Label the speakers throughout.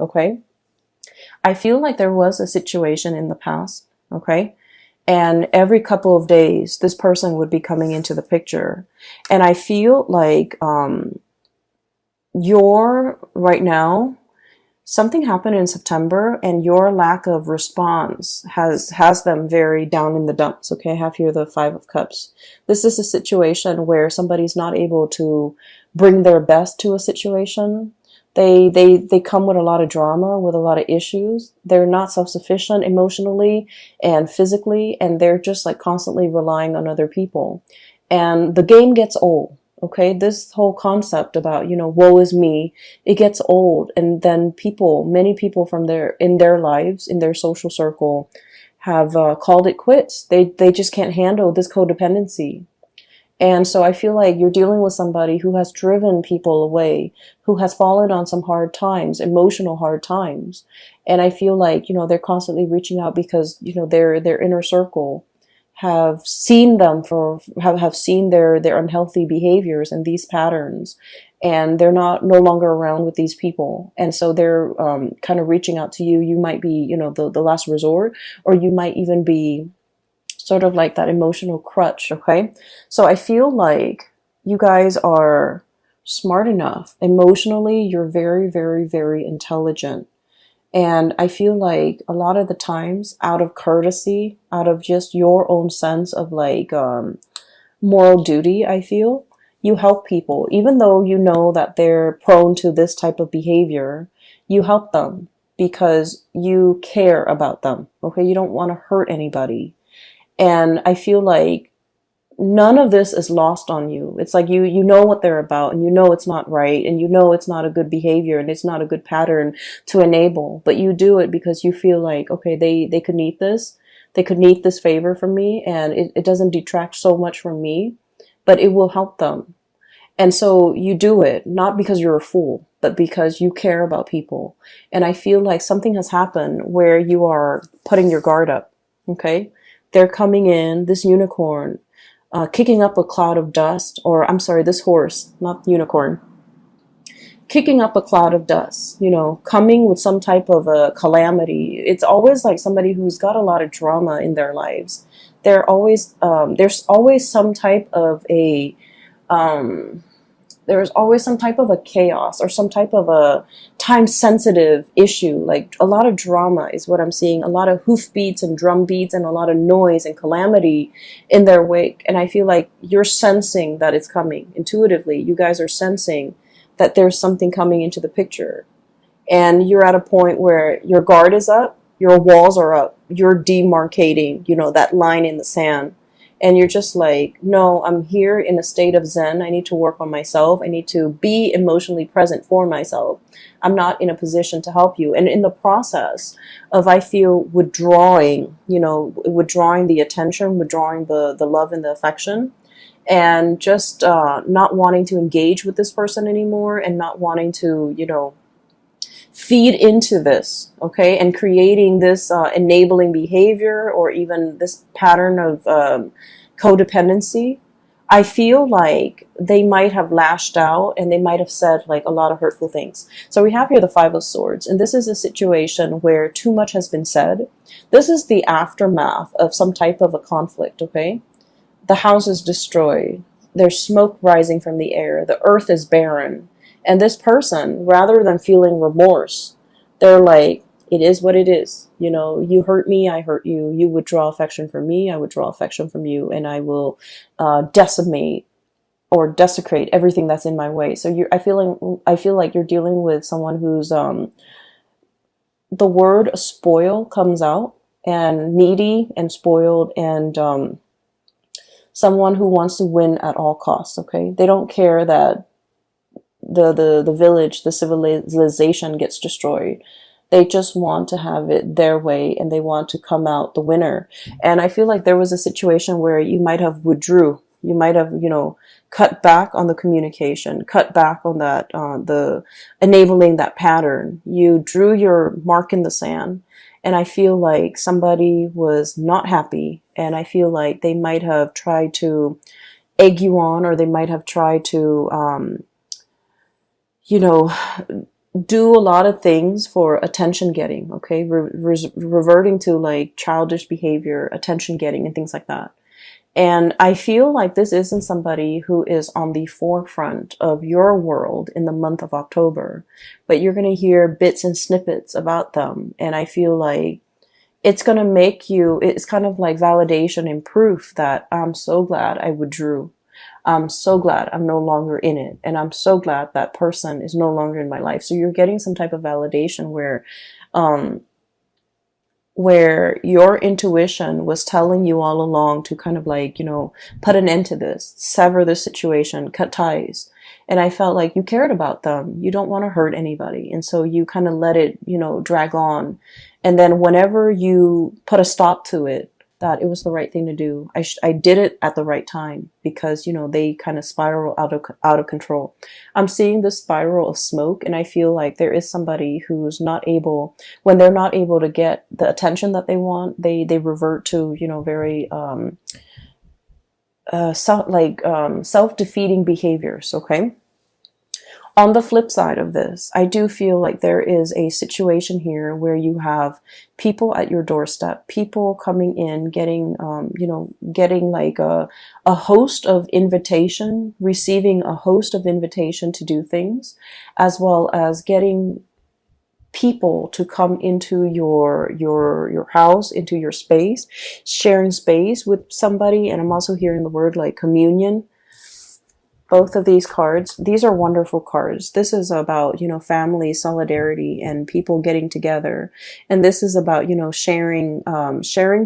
Speaker 1: okay? I feel like there was a situation in the past, okay? And every couple of days, this person would be coming into the picture. And I feel like you're right now, something happened in September and your lack of response has them very down in the dumps. Okay, I have here the Five of Cups. This is a situation where somebody's not able to bring their best to a situation. They come with a lot of drama, with a lot of issues. They're not self-sufficient emotionally and physically, and they're just like constantly relying on other people. And the game gets old. Okay, this whole concept about, woe is me, it gets old. And then many people in their lives, in their social circle, have called it quits. They just can't handle this codependency. And so I feel like you're dealing with somebody who has driven people away, who has fallen on some hard times, emotional hard times. And I feel like, they're constantly reaching out because, their inner circle have seen have seen their unhealthy behaviors and these patterns, and they're no longer around with these people, and so they're kind of reaching out to you. You might be the last resort, or you might even be sort of like that emotional crutch. Okay, so I feel like you guys are smart enough emotionally. You're very, very, very intelligent. And I feel like a lot of the times, out of courtesy, out of just your own sense of like moral duty, I feel you help people, even though you know that they're prone to this type of behavior. You help them because you care about them. Okay, you don't want to hurt anybody, and I feel like none of this is lost on you. It's like you know what they're about, and you know it's not right, and you know it's not a good behavior, and it's not a good pattern to enable, but you do it because you feel like, okay, they could need this. They could need this favor from me, and it doesn't detract so much from me, but it will help them. And so you do it, not because you're a fool, but because you care about people. And I feel like something has happened where you are putting your guard up, okay? They're coming in, this unicorn, kicking up a cloud of dust, or I'm sorry, this horse, not unicorn, kicking up a cloud of dust, coming with some type of a calamity. It's always like somebody who's got a lot of drama in their lives. There's always some type of a, there's always some type of a chaos or some type of a time sensitive issue. Like a lot of drama is what I'm seeing, a lot of hoof beats and drum beats and a lot of noise and calamity in their wake. And I feel like you're sensing that it's coming intuitively. You guys are sensing that there's something coming into the picture, and you're at a point where your guard is up, your walls are up, you're demarcating, that line in the sand. And you're just like, no, I'm here in a state of Zen. I need to work on myself. I need to be emotionally present for myself. I'm not in a position to help you. And in the process of, I feel, withdrawing the attention, withdrawing the love and the affection, and just not wanting to engage with this person anymore, and not wanting to, feed into this, okay, and creating this enabling behavior or even this pattern of codependency. I feel like they might have lashed out and they might have said like a lot of hurtful things. So we have here the Five of Swords, and this is a situation where too much has been said. This is the aftermath of some type of a conflict, okay? The house is destroyed. There's smoke rising from the air. The earth is barren. And this person, rather than feeling remorse, they're like, it is what it is. You hurt me, I hurt you. You withdraw affection from me, I withdraw affection from you, and I will decimate or desecrate everything that's in my way. So I feel like you're dealing with someone who's the word spoil comes out, and needy and spoiled, and someone who wants to win at all costs. Okay, they don't care that the village, the civilization gets destroyed. They just want to have it their way, and they want to come out the winner. And I feel like there was a situation where you might have withdrew. You might have, cut back on the communication, cut back on that, the enabling that pattern. You drew your mark in the sand. And I feel like somebody was not happy. And I feel like they might have tried to egg you on, or they might have tried to, do a lot of things for attention getting, okay? Reverting to like childish behavior, attention getting, and things like that. And I feel like this isn't somebody who is on the forefront of your world in the month of October, but you're going to hear bits and snippets about them. And I feel like it's going to make you, it's kind of like validation and proof that I'm so glad I withdrew. I'm so glad I'm no longer in it. And I'm so glad that person is no longer in my life. So you're getting some type of validation um, where your intuition was telling you all along to kind of like, you know, put an end to this, sever this situation, cut ties. And I felt like you cared about them. You don't want to hurt anybody. And so you kind of let it, you know, drag on. And then whenever you put a stop to it, that it was the right thing to do. I did it at the right time because, you know, they kind of spiral out of control. I'm seeing this spiral of smoke, and I feel like there is somebody who's not able, when they're not able to get the attention that they want, they revert to, you know, very self-defeating behaviors, okay? On the flip side of this, I do feel like there is a situation here where you have people at your doorstep, people coming in, getting, you know, getting like a host of invitation, receiving a host of invitation to do things, as well as getting people to come into your house, into your space, sharing space with somebody. And I'm also hearing the word like communion. Both of these cards, these are wonderful cards. This is about, you know, family, solidarity, and people getting together. And this is about, you know, sharing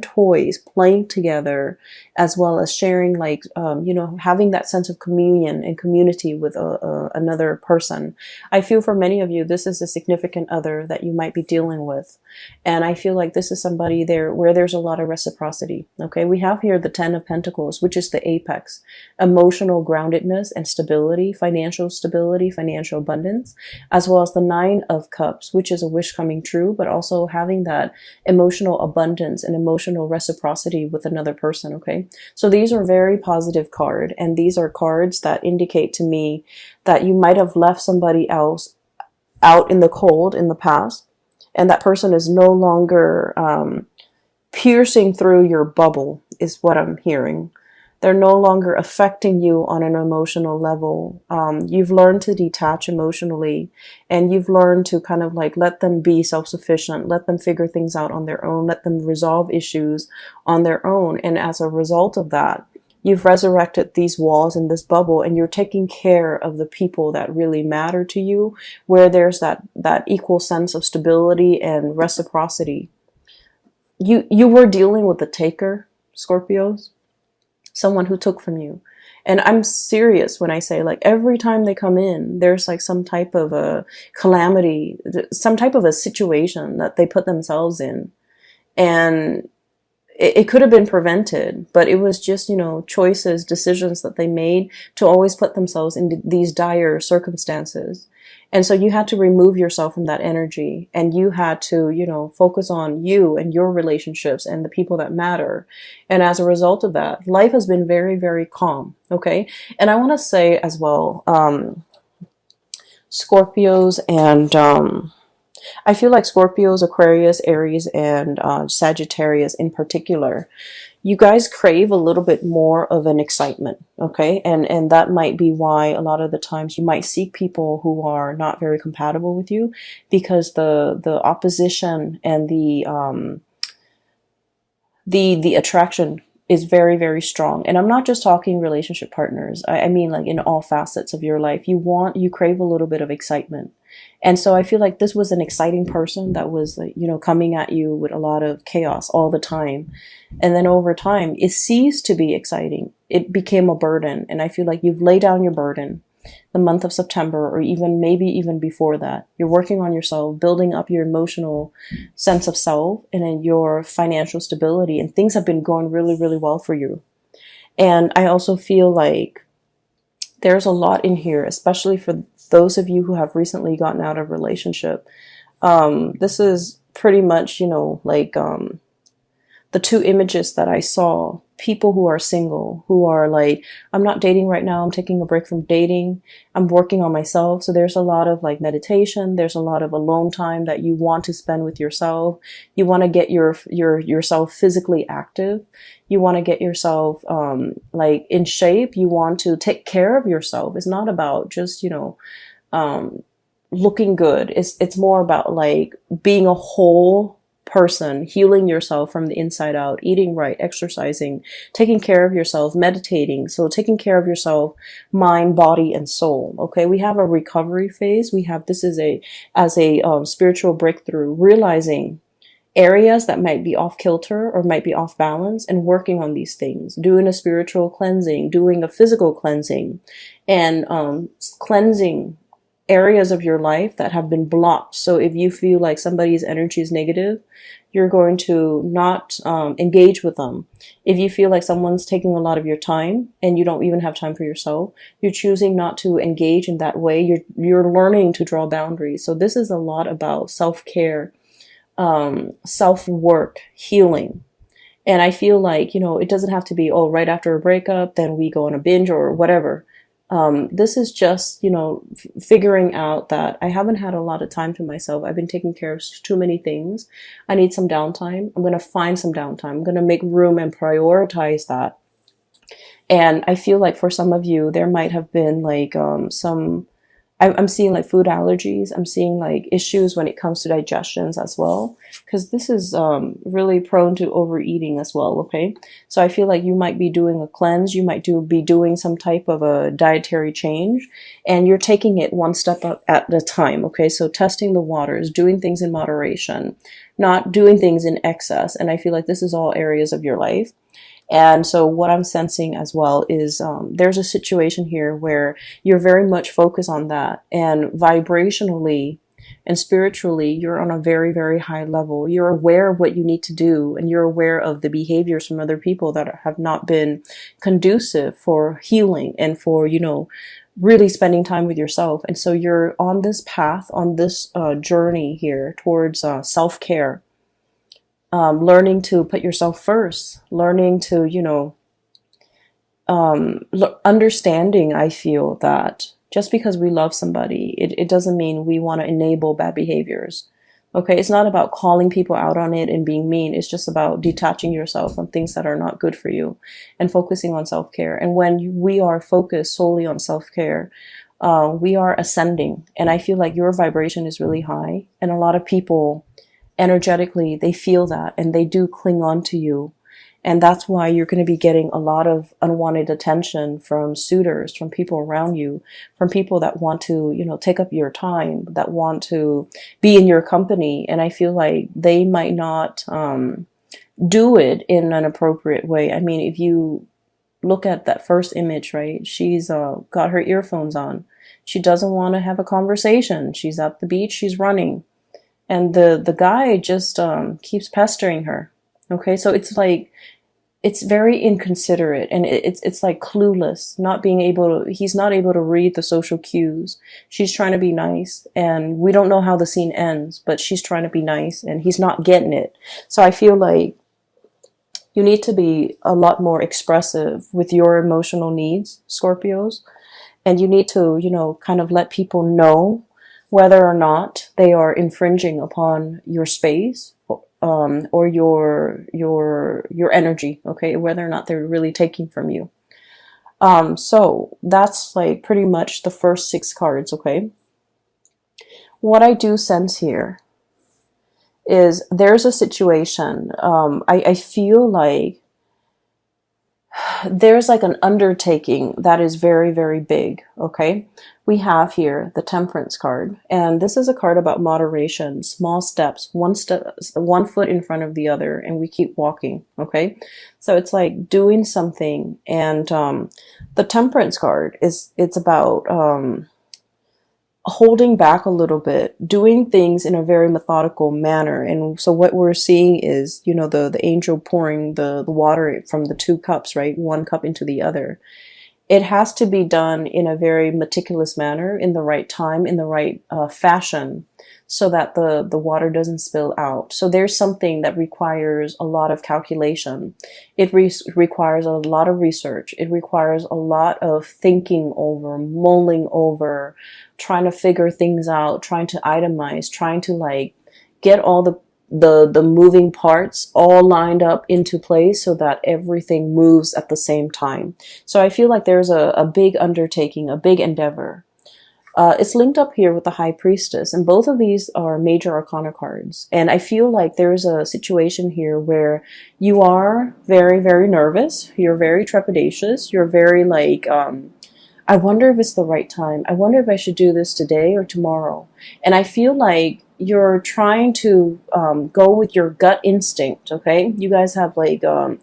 Speaker 1: toys, playing together, as well as sharing like, you know, having that sense of communion and community with another person. I feel for many of you, this is a significant other that you might be dealing with. And I feel like this is somebody there where there's a lot of reciprocity. Okay. We have here the 10 of Pentacles, which is the apex, emotional groundedness and stability, financial abundance, as well as the 9 of Cups, which is a wish coming true, but also having that emotional abundance and emotional reciprocity with another person. Okay. So these are very positive cards, and these are cards that indicate to me that you might have left somebody else out in the cold in the past, and that person is no longer piercing through your bubble, is what I'm hearing. They're no longer affecting you on an emotional level. You've learned to detach emotionally, and you've learned to kind of like let them be self-sufficient, let them figure things out on their own, let them resolve issues on their own. And as a result of that, you've resurrected these walls in this bubble, and you're taking care of the people that really matter to you, where there's that equal sense of stability and reciprocity. You were dealing with the taker, Scorpios. Someone who took from you. And I'm serious when I say, like, every time they come in, there's like some type of a calamity, some type of a situation that they put themselves in. And it could have been prevented, but it was just, you know, choices, decisions that they made to always put themselves in these dire circumstances. And so you had to remove yourself from that energy, and you had to, you know, focus on you and your relationships and the people that matter. And as a result of that, life has been very, very calm. Okay. And I want to say as well, Scorpios and, I feel like Scorpios, Aquarius, Aries, and Sagittarius in particular, you guys crave a little bit more of an excitement, okay? And that might be why a lot of the times you might seek people who are not very compatible with you, because the opposition and the attraction is very, very strong. And I'm not just talking relationship partners. I mean like in all facets of your life. You crave a little bit of excitement. And so I feel like this was an exciting person that was, you know, coming at you with a lot of chaos all the time. And then over time, it ceased to be exciting. It became a burden. And I feel like you've laid down your burden the month of September, or even maybe even before that. You're working on yourself, building up your emotional sense of self and then your financial stability. And things have been going really, really well for you. And I also feel like there's a lot in here, especially for those of you who have recently gotten out of a relationship. This is pretty much, you know, like the two images that I saw people who are single, who are like, I'm not dating right now, I'm taking a break from dating, I'm working on myself. So there's a lot of like meditation, there's a lot of alone time that you want to spend with yourself. You want to get yourself physically active. You want to get yourself like in shape. You want to take care of yourself. It's not about just, looking good. It's more about like being a whole person, healing yourself from the inside out, eating right, exercising, taking care of yourself, meditating. So taking care of yourself, mind, body, and soul. Okay. We have a recovery phase. We have, this is as a spiritual breakthrough, realizing areas that might be off kilter or might be off balance and working on these things, doing a spiritual cleansing, doing a physical cleansing, and cleansing areas of your life that have been blocked. So if you feel like somebody's energy is negative, you're going to not engage with them. If you feel like someone's taking a lot of your time and you don't even have time for yourself, you're choosing not to engage in that way. You're learning to draw boundaries. So this is a lot about self-care, self-work, healing. And I feel like, it doesn't have to be, oh, right after a breakup, then we go on a binge or whatever. This is just, figuring out that I haven't had a lot of time to myself. I've been taking care of too many things. I need some downtime. I'm going to find some downtime. I'm going to make room and prioritize that. And I feel like for some of you, there might have been like I'm seeing like food allergies. I'm seeing like issues when it comes to digestions as well, because this is really prone to overeating as well. Okay. So I feel like you might be doing a cleanse. You might be doing some type of a dietary change, and you're taking it one step at a time. Okay. So testing the waters, doing things in moderation, not doing things in excess. And I feel like this is all areas of your life. And so what I'm sensing as well is there's a situation here where you're very much focused on that. And vibrationally and spiritually, you're on a very, very high level. You're aware of what you need to do, and you're aware of the behaviors from other people that have not been conducive for healing and for, really spending time with yourself. And so you're on this path, on this journey here towards self-care. Learning to put yourself first, learning to, understanding, I feel that just because we love somebody, it doesn't mean we want to enable bad behaviors. Okay. It's not about calling people out on it and being mean. It's just about detaching yourself from things that are not good for you and focusing on self-care. And when we are focused solely on self-care, we are ascending. And I feel like your vibration is really high, and a lot of people energetically, they feel that and they do cling on to you. And that's why you're going to be getting a lot of unwanted attention from suitors, from people around you, from people that want to, take up your time, that want to be in your company. And I feel like they might not do it in an appropriate way. I mean, if you look at that first image, right? She's got her earphones on. She doesn't want to have a conversation. She's at the beach. She's running. And the guy just keeps pestering her. Okay, so it's like, it's very inconsiderate, and it's like clueless, he's not able to read the social cues. She's trying to be nice, and we don't know how the scene ends, but she's trying to be nice and he's not getting it. So I feel like you need to be a lot more expressive with your emotional needs, Scorpios, and you need to, kind of let people know whether or not they are infringing upon your space, or your energy, okay, whether or not they're really taking from you. So that's like pretty much the first 6 cards, okay? What I do sense here is there's a situation, I feel like there's like an undertaking that is very, very big, okay? We have here the Temperance card, and this is a card about moderation, small steps, one foot in front of the other, and we keep walking, okay? So it's like doing something, and the Temperance card it's about holding back a little bit, doing things in a very methodical manner. And so what we're seeing is, the angel pouring the water from the 2 cups, right? 1 cup into the other. it has to be done in a very meticulous manner, in the right time, in the right fashion, so that the water doesn't spill out. So there's something that requires a lot of calculation. It requires a lot of research. It requires a lot of thinking over, mulling over, trying to figure things out, trying to itemize, trying to like get all the moving parts all lined up into place so that everything moves at the same time. So I feel like there's a big undertaking, a big endeavor. It's linked up here with the High Priestess, and both of these are major arcana cards. And I feel like there's a situation here where you are very, very nervous. You're very trepidatious. You're very like, I wonder if it's the right time. I wonder if I should do this today or tomorrow. And I feel like you're trying to go with your gut instinct, okay? You guys have like a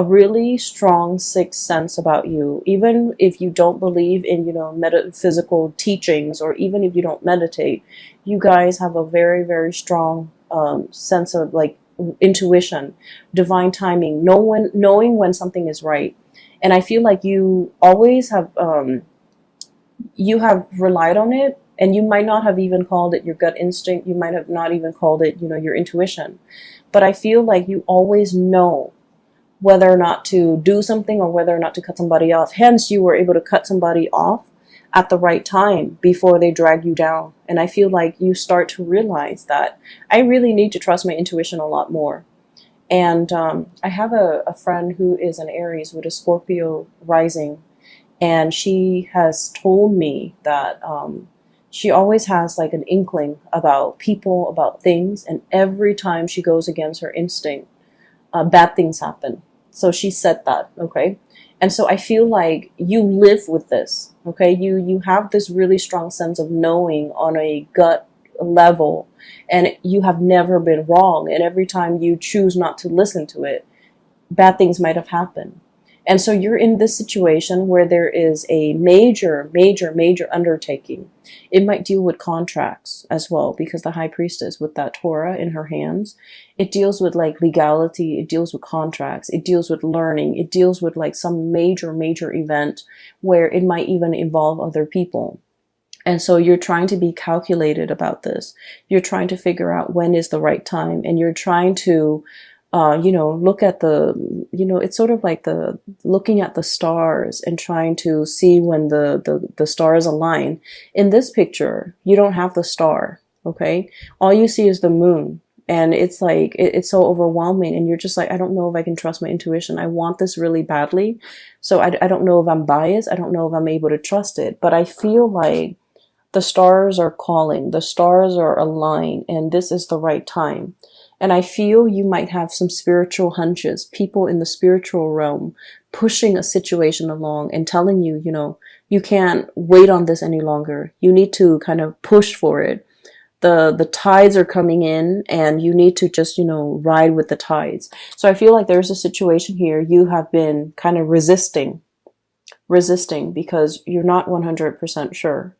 Speaker 1: really strong sixth sense about you. Even if you don't believe in, metaphysical teachings, or even if you don't meditate, you guys have a very, very strong sense of like intuition, divine timing, knowing when something is right. And I feel like you always have relied on it, and you might not have even called it your gut instinct. You might have not even called it, your intuition. But I feel like you always know whether or not to do something or whether or not to cut somebody off. Hence, you were able to cut somebody off at the right time before they drag you down. And I feel like you start to realize that I really need to trust my intuition a lot more. And I have a friend who is an Aries with a Scorpio rising, and she has told me that she always has like an inkling about people, about things, and every time she goes against her instinct, bad things happen. So she said that, okay? And so I feel like you live with this, okay? You have this really strong sense of knowing on a gut level, and you have never been wrong. And every time you choose not to listen to it, bad things might have happened. And so you're in this situation where there is a major, major, major undertaking. It might deal with contracts as well, because the High Priestess with that Torah in her hands, it deals with like legality, it deals with contracts, it deals with learning, it deals with like some major, major event where it might even involve other people. And so you're trying to be calculated about this. You're trying to figure out when is the right time, and you're trying to look at it's sort of like looking at the stars and trying to see when the stars align. In this picture, you don't have the star, okay? All you see is the moon. And it's like, it's so overwhelming. And you're just like, I don't know if I can trust my intuition. I want this really badly. So I don't know if I'm biased. I don't know if I'm able to trust it. But I feel like the stars are calling. The stars are aligned. And this is the right time. And I feel you might have some spiritual hunches, people in the spiritual realm pushing a situation along and telling you, you can't wait on this any longer. You need to kind of push for it. The tides are coming in, and you need to just, ride with the tides. So I feel like there's a situation here you have been kind of resisting because you're not 100% sure.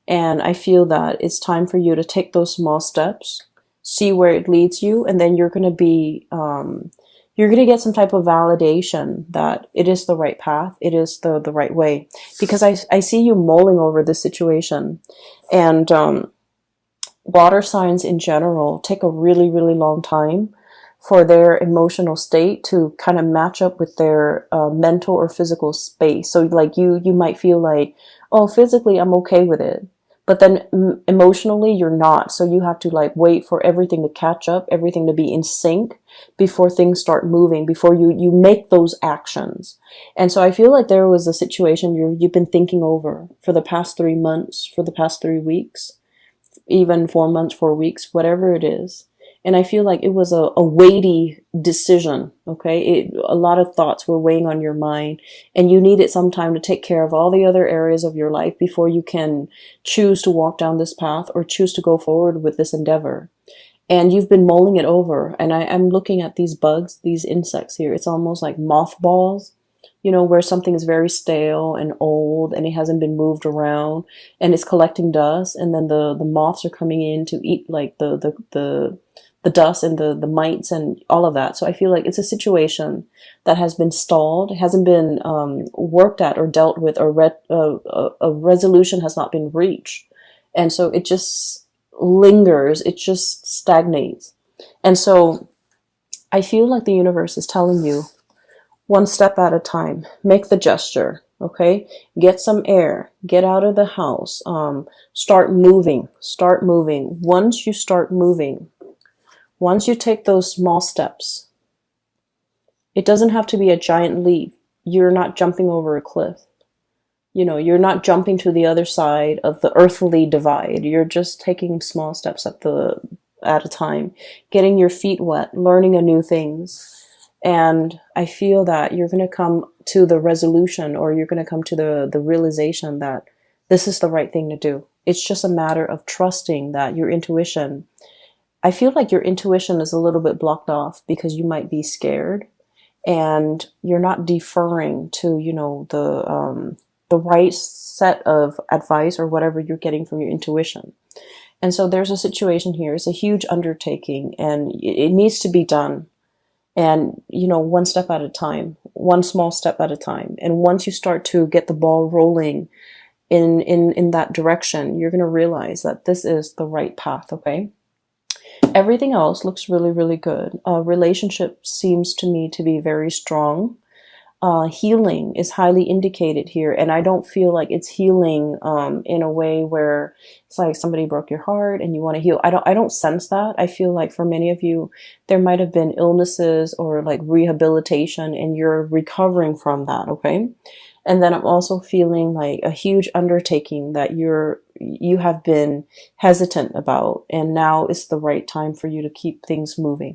Speaker 1: And I feel that it's time for you to take those small steps, see where it leads you, and then you're going to be, you're going to get some type of validation that it is the right path, it is the right way. Because I see you mulling over this situation. And water signs in general take a really, really long time for their emotional state to kind of match up with their mental or physical space. So like you might feel like, oh, physically I'm okay with it, but then emotionally you're not. So you have to like wait for everything to catch up, everything to be in sync before things start moving, before you make those actions. And so I feel like there was a situation you've been thinking over for the past 3 months, for the past 3 weeks, even 4 months, 4 weeks, whatever it is. And I feel like it was a weighty decision, okay? A lot of thoughts were weighing on your mind, and you needed some time to take care of all the other areas of your life before you can choose to walk down this path or choose to go forward with this endeavor. And you've been mulling it over, and I'm looking at these bugs, these insects here. It's almost like mothballs. you know, where something is very stale and old and it hasn't been moved around and it's collecting dust, and then the moths are coming in to eat like the dust and the mites and all of that. So I feel like it's a situation that has been stalled, it hasn't been worked at or dealt with, or a resolution has not been reached. And so it just lingers, it just stagnates. And so I feel like the universe is telling you, one step at a time, make the gesture, okay? Get some air, get out of the house, start moving, start moving. Once you start moving, once you take those small steps, it doesn't have to be a giant leap. You're not jumping over a cliff. You know, you're not jumping to the other side of the earthly divide. You're just taking small steps at a time, getting your feet wet, learning a new things. And I feel that you're going to come to the resolution, or you're going to come to the realization that this is the right thing to do. It's just a matter of trusting that your intuition, I feel like your intuition is a little bit blocked off because you might be scared and you're not deferring to, you know, the right set of advice or whatever you're getting from your intuition. And so there's a situation here. It's a huge undertaking and it needs to be done. And, you know, one step at a time, one small step at a time. And once you start to get the ball rolling in that direction, you're going to realize that this is the right path, okay? Everything else looks really, really good. Relationship seems to me to be very strong. Healing is highly indicated here, and I don't feel like it's healing in a way where it's like somebody broke your heart and you want to heal. I don't sense that. I feel like for many of you, there might have been illnesses or like rehabilitation, and you're recovering from that. Okay. And then I'm also feeling like a huge undertaking that you have been hesitant about, and now is the right time for you to keep things moving.